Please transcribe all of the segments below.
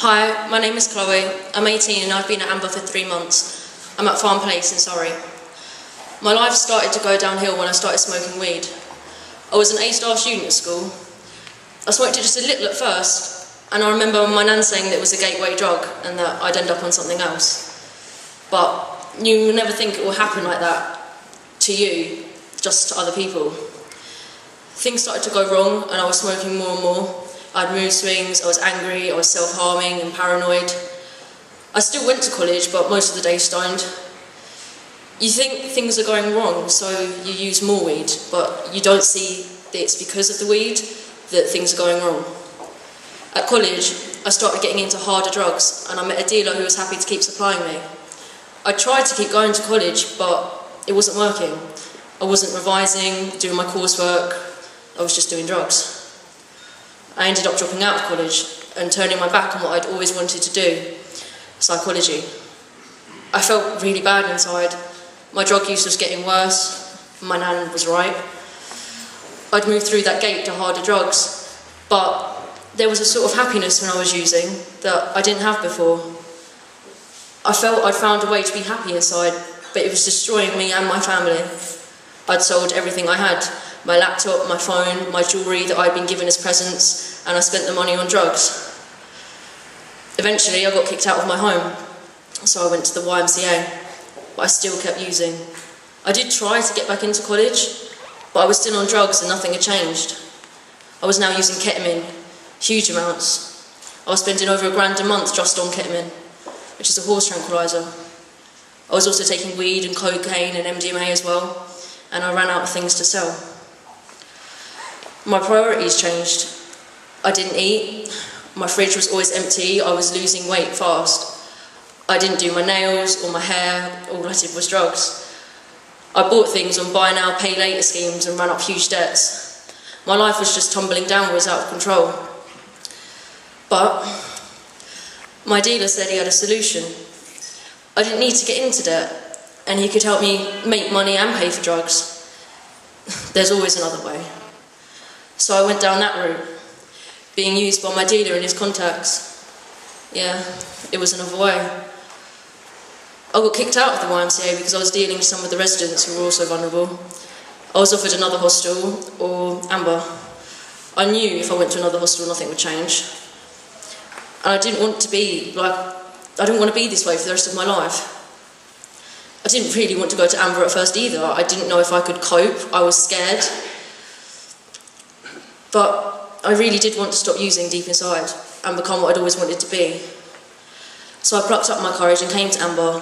Hi, my name is Chloe. I'm 18 and I've been at Amber for 3 months. I'm at Farm Place in Surrey. My life started to go downhill when I started smoking weed. I was an A-star student at school. I smoked it just a little at first, and I remember my nan saying that it was a gateway drug and that I'd end up on something else. But you never think it will happen like that to you, just to other people. Things started to go wrong and I was smoking more and more. I had mood swings, I was angry, I was self-harming and paranoid. I still went to college, but most of the day stoned. You think things are going wrong, so you use more weed, but you don't see that it's because of the weed that things are going wrong. At college, I started getting into harder drugs, and I met a dealer who was happy to keep supplying me. I tried to keep going to college, but it wasn't working. I wasn't revising, doing my coursework, I was just doing drugs. I ended up dropping out of college and turning my back on what I'd always wanted to do, psychology. I felt really bad inside. My drug use was getting worse. My nan was right. I'd moved through that gate to harder drugs, but there was a sort of happiness when I was using that I didn't have before. I felt I'd found a way to be happy inside, but it was destroying me and my family. I'd sold everything I had. My laptop, my phone, my jewellery that I'd been given as presents, and I spent the money on drugs. Eventually I got kicked out of my home, so I went to the YMCA, but I still kept using. I did try to get back into college, but I was still on drugs and nothing had changed. I was now using ketamine, huge amounts. I was spending over £1,000 a month just on ketamine, which is a horse tranquilizer. I was also taking weed and cocaine and MDMA as well, and I ran out of things to sell. My priorities changed. I didn't eat, my fridge was always empty, I was losing weight fast. I didn't do my nails or my hair, all I did was drugs. I bought things on buy now, pay later schemes and ran up huge debts. My life was just tumbling downwards out of control. But my dealer said he had a solution. I didn't need to get into debt, and he could help me make money and pay for drugs. There's always another way. So I went down that route, being used by my dealer and his contacts. Yeah, it was another way. I got kicked out of the YMCA because I was dealing with some of the residents who were also vulnerable. I was offered another hostel or Amber. I knew if I went to another hostel nothing would change. And I didn't want to be this way for the rest of my life. I didn't really want to go to Amber at first either. I didn't know if I could cope, I was scared. But I really did want to stop using deep inside and become what I'd always wanted to be. So I plucked up my courage and came to Amber.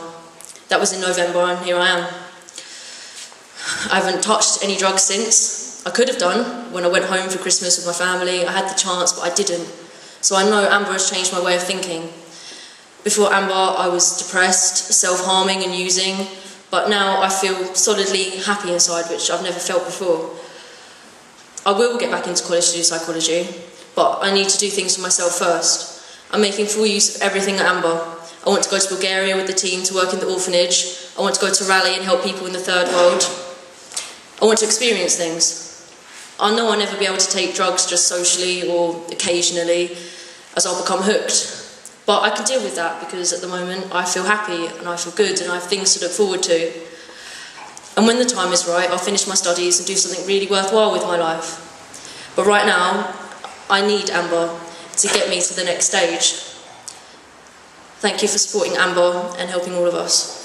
That was in November, and here I am. I haven't touched any drugs since. I could have done when I went home for Christmas with my family. I had the chance, but I didn't. So I know Amber has changed my way of thinking. Before Amber, I was depressed, self-harming and using, but now I feel solidly happy inside, which I've never felt before. I will get back into college to do psychology, but I need to do things for myself first. I'm making full use of everything at Amber. I want to go to Bulgaria with the team to work in the orphanage. I want to go to Raleigh and help people in the third world. I want to experience things. I know I'll never be able to take drugs just socially or occasionally, as I'll become hooked. But I can deal with that because at the moment I feel happy and I feel good and I have things to look forward to. And when the time is right, I'll finish my studies and do something really worthwhile with my life. But right now, I need Amber to get me to the next stage. Thank you for supporting Amber and helping all of us.